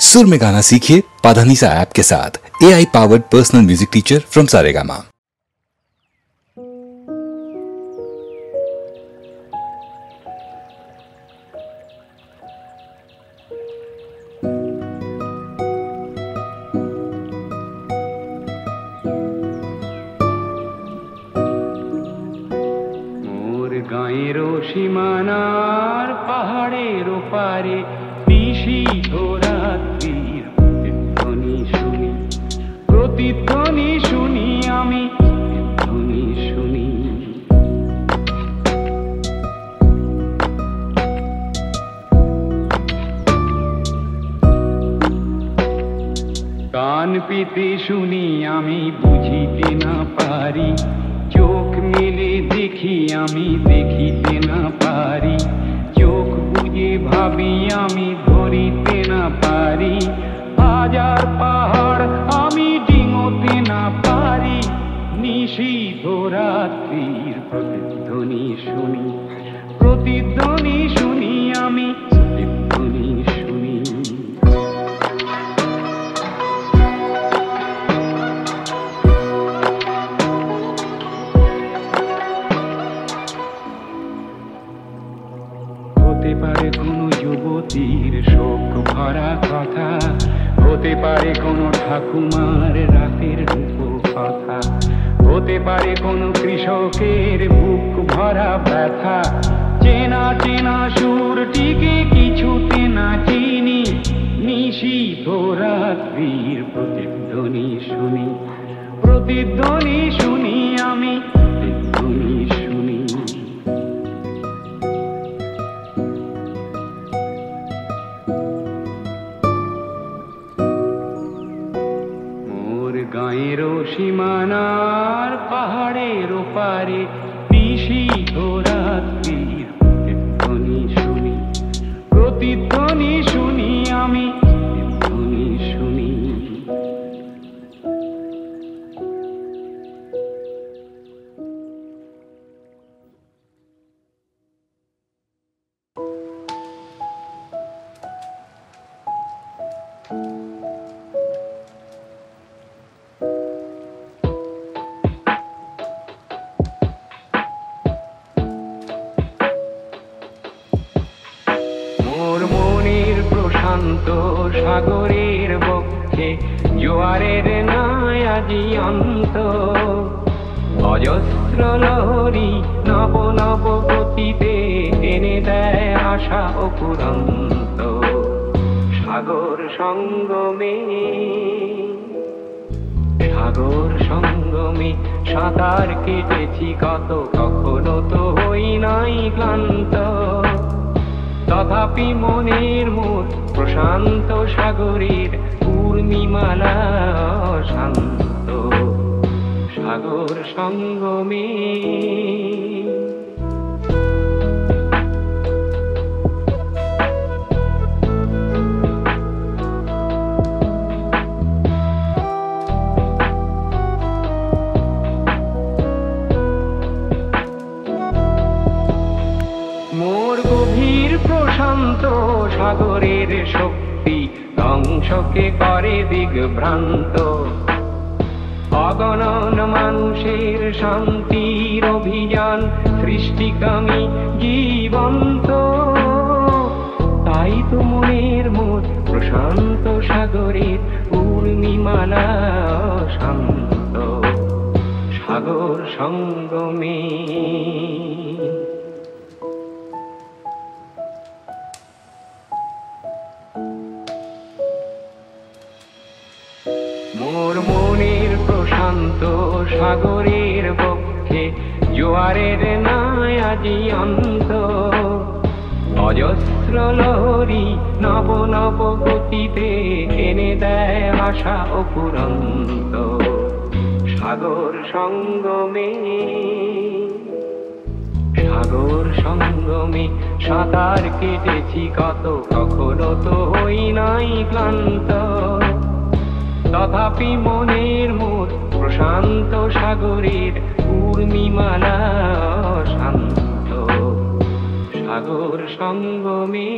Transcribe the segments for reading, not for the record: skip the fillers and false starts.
सुर में गाना सीखिए पाधानीसा ऐप के साथ। AI powered personal music teacher from Saregama. গাঁয়েরও সীমানার পাহাড়ের ওপারে নিশীথ রাত্রির প্রতিধ্বনি শুনি, প্রতিধ্বনি শুনি, আমি প্রতিধ্বনি শুনি। কান পেতে শুনি, আমি বুঝিতে না পারি, চোখ মেলে দেখি, আমি দেখিতে না পারি, চোখ বুঝে ভাবি, আমি ধরিতে না পারি, হাজার পাহাড় আমি ডিঙোতে না পারি। নিশীথ রাত্রির প্রতিধ্বনি শুনি, প্রতিধ্বনি শুনি, আমি প্রতিধ্বনি শুনি। হতে পারে কোনো যুবতীর শোক ভরা কথা, হতে পারে কোনো ঠাকুমার রাতের কথা, হতে পারে কোনো কৃষকের বুক ভরা ব্যথা। চেনা চেনা সুরটিকে কিছুতে না চিনি, নিশীথ রাত্রির প্রতিধ্বনি শুনি, প্রতিধ্বনি শুনি, আমি প্রতিধ্বনি শুনি। গাঁয়েরও সীমানার পাহাড়ের ওপারে নিশীথ রাত্রির প্রতিধ্বনি শুনি, প্রতিধ্বনি শুনি, আমি প্রতিধ্বনি শুনি। সাগরের বক্ষে জোয়ারের নাই আজি অন্ত, অজস্র লহরী নব নব গতিতে এনে দেয় আশা অফুরন্ত। সাগর সঙ্গমে, সাগর সঙ্গমে সাঁতার কেটেছি কত, কখনো তো হই নাই ক্লান্ত। তথাপি মনের মত প্রশান্ত সাগরের পূর্ণিমালা শান্ত। সাগর সঙ্গমে প্রশান্ত সাগরের শক্তি ধ্বংসকে করে দিগ্ভ্রান্ত। অগণন মানুষের শান্তির অভিযান সৃষ্টিকামী জীবন্ত। তাই তো মনের মত প্রশান্ত সাগরের পূর্ণিমালা শান্ত। সাগর সঙ্গমে মোর মনের প্রশান্ত সাগরের বক্ষে জোয়ারের নাই আজি অন্ত। অজস্র লহরী নব নব গতিতে এনে দেয় আশা অফুরন্ত। সাগর সঙ্গমে, সাগর সঙ্গমে সাঁতার কেটেছি কত, কখনো তো হই নাই ক্লান্ত। তথাপি মনের মত প্রশান্ত সাগরের পূর্ণিমালা শান্ত। সাগর সঙ্গমে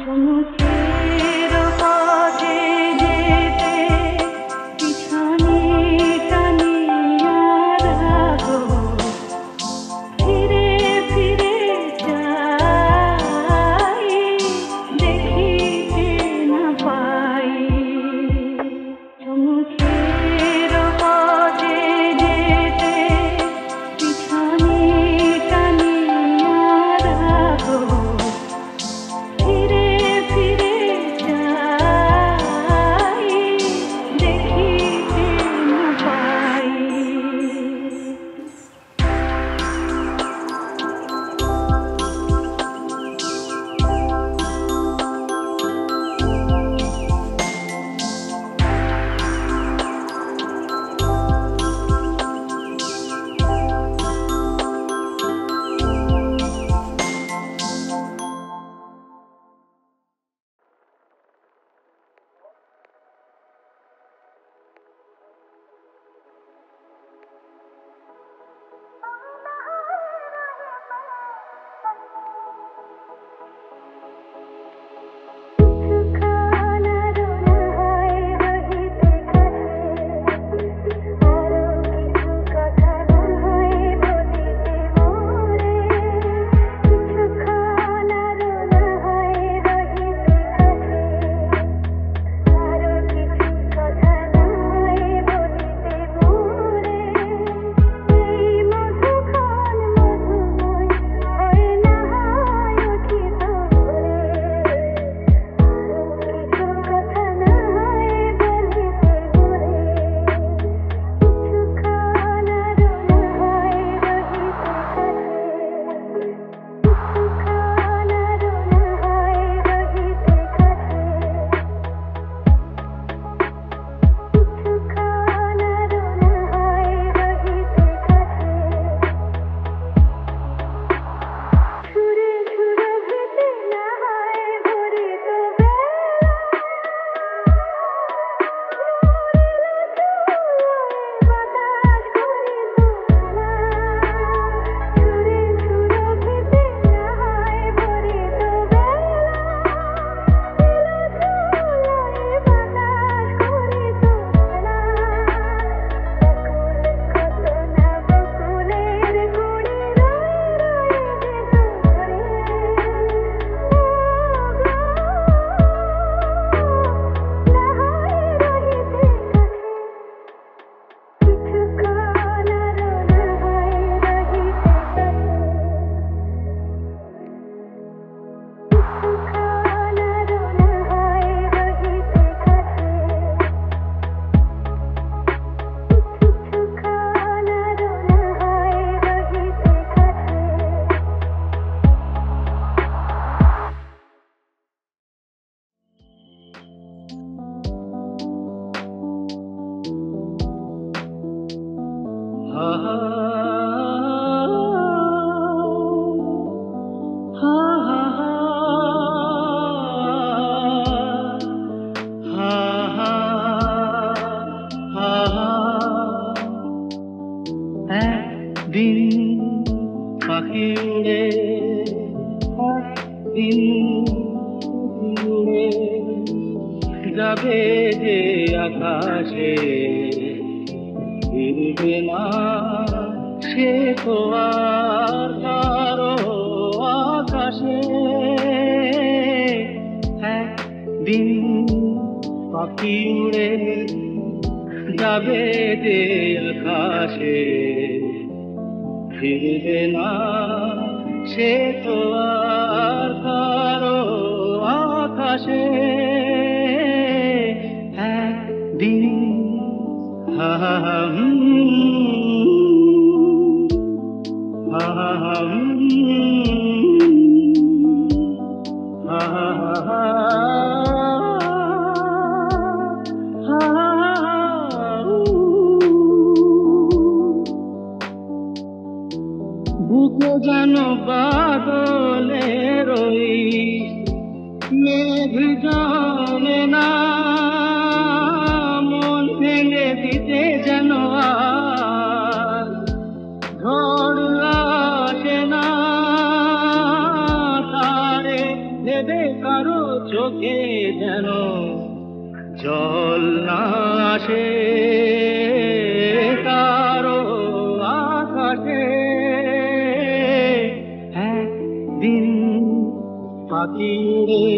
সমুদ্রের পথে যেতে পিছনে টানিয়া রাখো, ফিরে ফিরে যাই দেখিতে না পাই। সমুদ্রের পথে যেতে পিছনে টানিয়া রাখো, ফিরে ফিরে যাই দেখিতে না পাই। যাবে যে আকাশে ফিরবে না সে তো আর কারো আকাশে। একদিন পাখি উড়ে যাবে যে আকাশে ফিরবে না সে তো আর কারো আকাশে। একদিন বুকে যেন বাদলের ওই মেঘ জমে না, মন ভেঙে দিতে যেন আর ঝড় আসে না, তারে ভেবে কারো চোখে যেন জল না আসে, কারো আকাশে একদিন পাখি উড়ে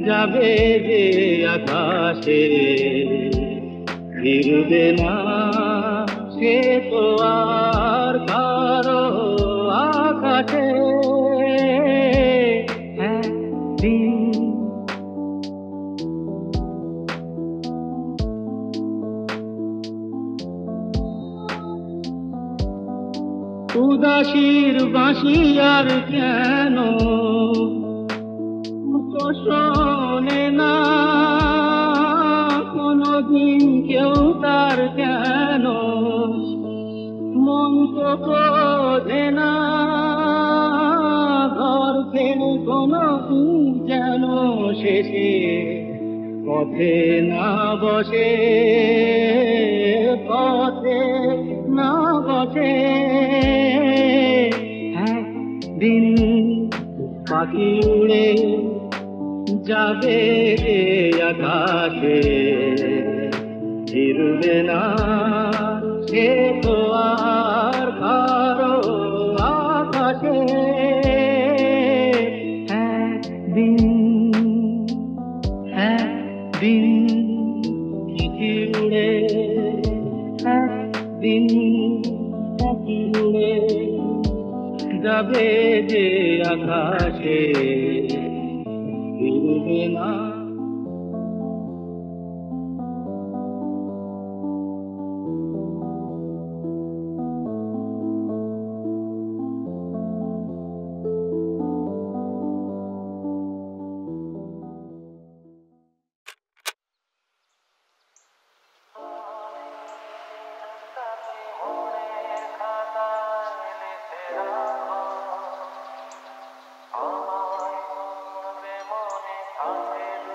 যাবে যে আকাশে, ফিরবে না সে তো আর কারো আকাশে। একদিন উদাসীর বাঁশি আর কেন তো শোনে না, কোনদিন কেউ তার কেন মন তো বোঝে না, ঘর ফেরে কোনো যেন শেষে পথে না বসে, পথে না বসে। একদিন পাখি উড়ে যাবে আকাশে, ফিরবে না সে তো আর কারো আকাশে। একদিন একদিন পাখি উড়ে, একদিন পাখি উড়ে যাবে যে আকাশে, ফিরবে না। আমার মনে থাকে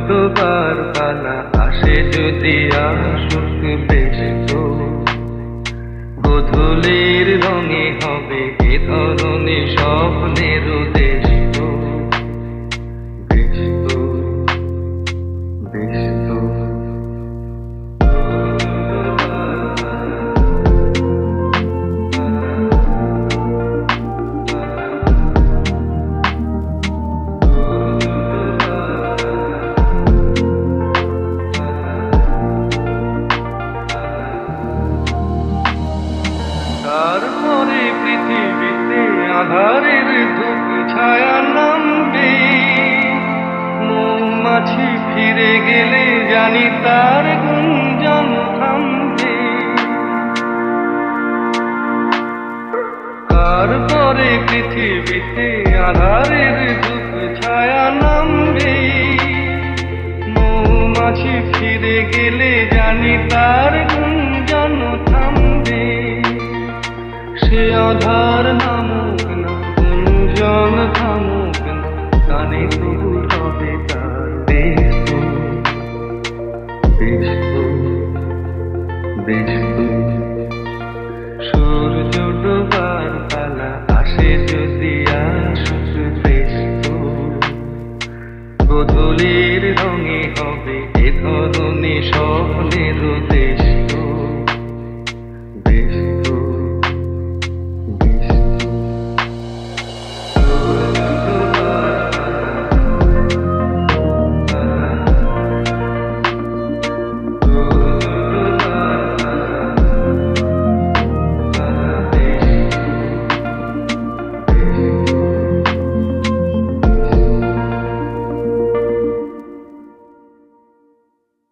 ডোবার পালা আসে যদি আসুক বেশ তো গোধূলির রঙে হবে এ ধরনের স্বপ্নের দেশ তো বেশ তো বেশ তো তারপরে পৃথিবীতে আধারের ধূপ ছায়া নামবে, মৌমাছি ফিরে গেলে জানি তার গুঞ্জন থামবে। তারপরে পৃথিবীতে আধারের ধূপ ছায়া নামবে, মৌমাছি ফিরে গেলে জানি তার গুঞ্জন থামবে। সে আধার নামুক না, গুঞ্জন থামুক না, কানে তবু হবে তার বেশ সূর্য ডোবার পালা আসে যদি আসুক বেশ বদলের রঙে হবে এ ধরনের স্বপ্নের দেশ।